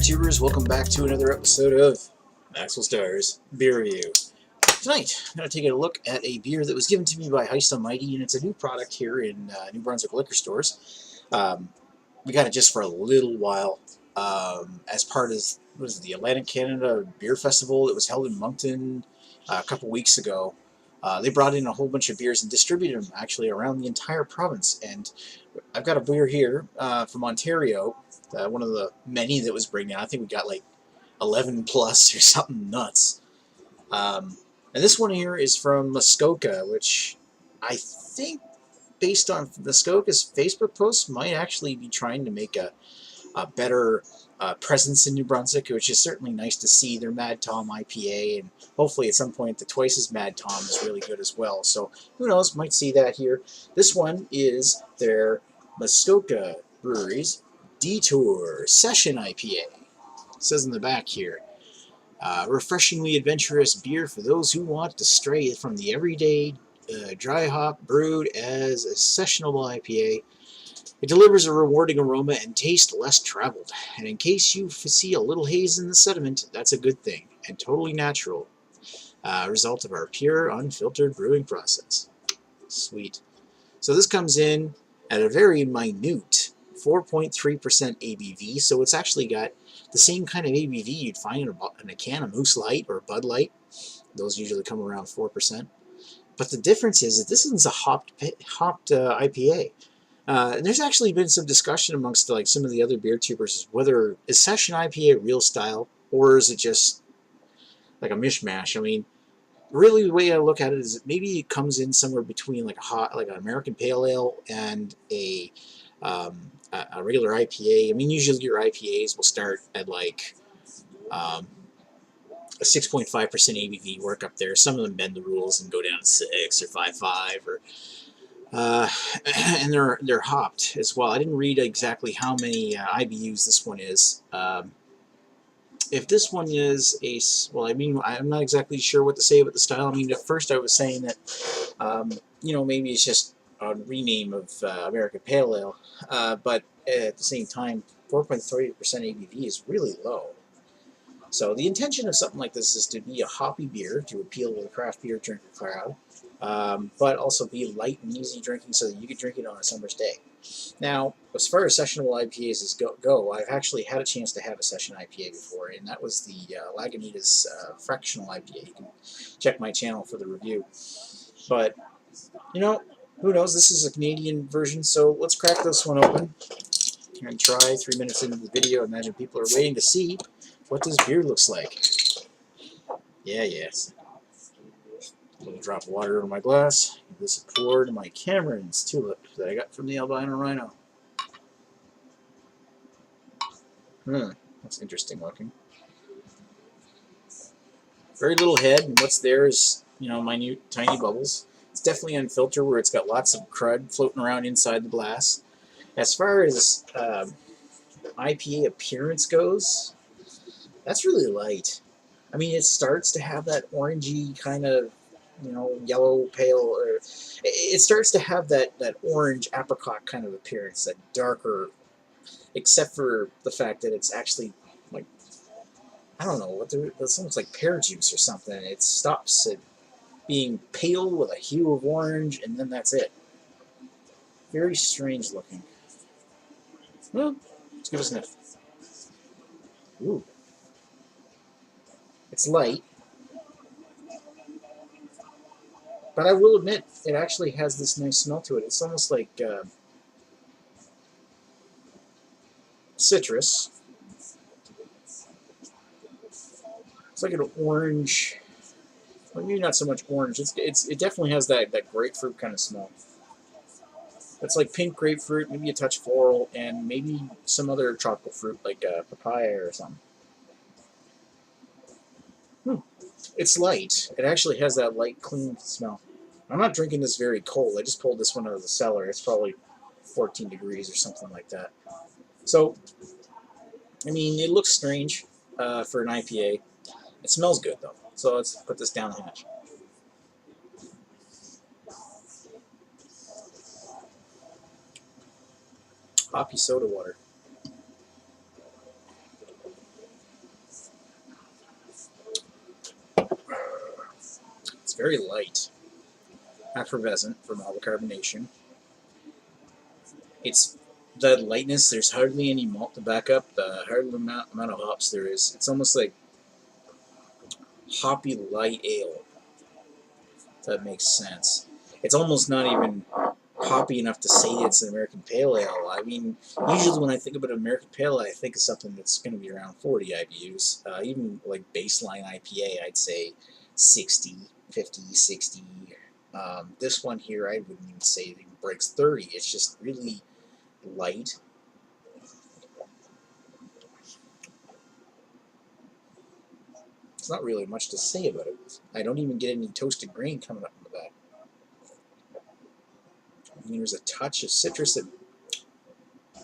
tubers, welcome back to another episode of Maxwell Starr's Beer Review. Tonight, I'm going to take a look at a beer that was given to me by Heist Almighty, and it's a new product here in New Brunswick liquor stores. We got it just for a little while as part of the Atlantic Canada Beer Festival that was held in Moncton a couple weeks ago. They brought in a whole bunch of beers and distributed them actually around the entire province, and I've got a beer here from Ontario, one of the many that was bringing in. I think we got like 11 plus or something nuts. And this one here is from Muskoka, which I think, based on Muskoka's Facebook posts, might actually be trying to make a better presence in New Brunswick, which is certainly nice to see. Their Mad Tom IPA, and hopefully at some point the Twice as Mad Tom is really good as well. So who knows, might see that here. This one is their Muskoka Brewery's Detour Session IPA. It says in the back here, refreshingly adventurous beer for those who want to stray from the everyday dry hop brewed as a sessionable IPA. It delivers a rewarding aroma and taste less traveled, and in case you see a little haze in the sediment, that's a good thing, and totally natural. Result of our pure, unfiltered brewing process. Sweet. So this comes in at a very minute 4.3% ABV, so it's actually got the same kind of ABV you'd find in a can of Moose Light or Bud Light. Those usually come around 4%. But the difference is that this is a hopped IPA. And there's actually been some discussion amongst like some of the other beer tubers whether is Session IPA real style or is it just like a mishmash. I mean, really the way I look at it is maybe it comes in somewhere between like an American Pale Ale and a regular IPA. I mean, usually your IPAs will start at like a 6.5% ABV, work up there. Some of them bend the rules and go down to 6 or 5.5 or and they're hopped as well. I didn't read exactly how many IBUs this one is. If this one is well, I mean, I'm not exactly sure what to say about the style. I mean, at first I was saying that, you know, maybe it's just a rename of American Pale Ale, but at the same time, 4.3% ABV is really low. So the intention of something like this is to be a hoppy beer to appeal to the craft beer drinker crowd, but also be light and easy drinking so that you can drink it on a summer's day. Now, as far as sessionable IPAs go, I've actually had a chance to have a session IPA before, and that was the Lagunitas Fractional IPA. You can check my channel for the review. But, you know, who knows? This is a Canadian version, so let's crack this one open and try 3 minutes into the video. I imagine people are waiting to see what this beer looks like. Yes. A little drop of water over my glass. Give this a pour to my Cameron's Tulip that I got from the Albino Rhino. That's interesting looking. Very little head, and what's there is, you know, minute, tiny bubbles. It's definitely unfiltered where it's got lots of crud floating around inside the glass. As far as IPA appearance goes, that's really light. I mean, it starts to have that orangey kind of, you know, yellow pale, or it starts to have that orange apricot kind of appearance, that darker, except for the fact that it's actually like, I don't know, it's almost like pear juice or something. It stops at being pale with a hue of orange, and then that's it. Very strange looking. Well, let's give it a sniff. Ooh. It's light, but I will admit it actually has this nice smell to it. It's almost like citrus. It's like an orange, well, maybe not so much orange. It definitely has that grapefruit kind of smell. It's like pink grapefruit, maybe a touch floral, and maybe some other tropical fruit like papaya or something. It's light. It actually has that light, clean smell. I'm not drinking this very cold. I just pulled this one out of the cellar. It's probably 14 degrees or something like that. So, I mean, it looks strange for an IPA. It smells good, though. So let's put this down the hatch. Hoppy soda water. It's very light, effervescent from all the carbonation. It's the lightness. There's hardly any malt to back up the hardly amount of hops there is. It's almost like hoppy light ale. If that makes sense. It's almost not even hoppy enough to say it's an American Pale Ale. I mean, usually when I think about an American Pale Ale, I think of something that's going to be around 40 IBUs. Even like baseline IPA, I'd say 60, 50, 60. This one here, I wouldn't even say it even breaks 30. It's just really light. There's not really much to say about it. I don't even get any toasted grain coming up in the back. I mean, there's a touch of citrus and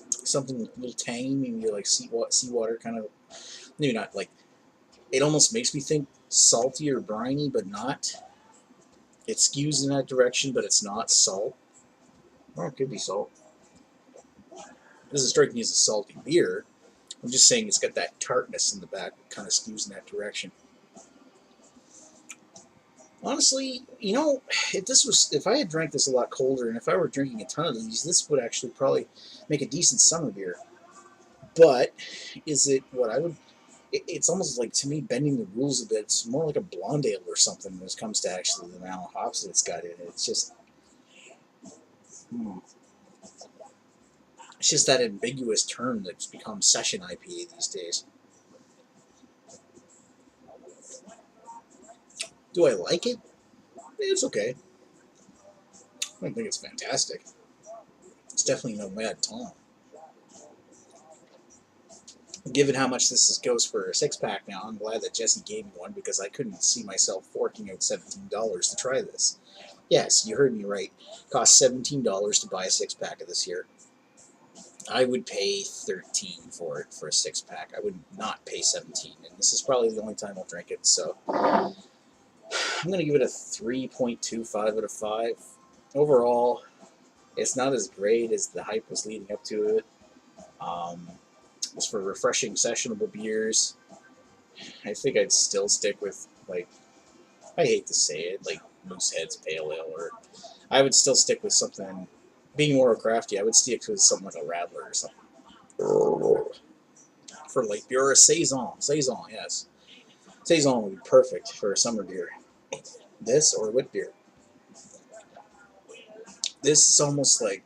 something a little tangy, maybe like seawater kind of. Maybe not like. It almost makes me think salty or briny, but not. It skews in that direction, but it's not salt. Or it could be salt. It doesn't strike me as a salty beer. I'm just saying it's got that tartness in the back that kind of skews in that direction. Honestly, you know, if I had drank this a lot colder, and if I were drinking a ton of these, this would actually probably make a decent summer beer. But is it what I would? It's almost like, to me, bending the rules a bit. It's more like a blonde ale or something when it comes to actually the amount of hops that it's got in it. It's just, it's just that ambiguous term that's become Session IPA these days. Do I like it? It's okay. I don't think it's fantastic. It's definitely no Mad Tom. Given how much this goes for a 6-pack now, I'm glad that Jesse gave me one, because I couldn't see myself forking out $17 to try this. Yes, you heard me right. It cost $17 to buy a 6-pack of this here. I would pay $13 for it for a 6-pack. I would not pay $17, and this is probably the only time I'll drink it, so I'm going to give it a 3.25 out of 5. Overall, it's not as great as the hype was leading up to it. As for refreshing sessionable beers, I think I'd still stick with, like, I hate to say it, like Moosehead's Pale Ale, or I would still stick with something, being more crafty, I would stick with something like a Radler or something. For light beer, or a Saison, yes. Saison would be perfect for a summer beer. This or wit beer. This is almost like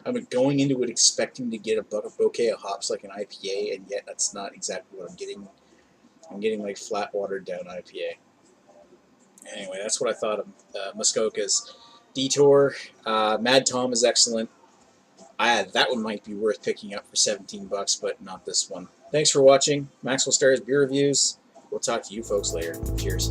I'm going into it expecting to get a bouquet of hops like an IPA, and yet that's not exactly what I'm getting. I'm getting like flat watered down IPA. Anyway, that's what I thought of Muskoka's Detour. Mad Tom is excellent. That one might be worth picking up for $17, but not this one. Thanks for watching. Maxwell Starr's Beer Reviews. We'll talk to you folks later. Cheers.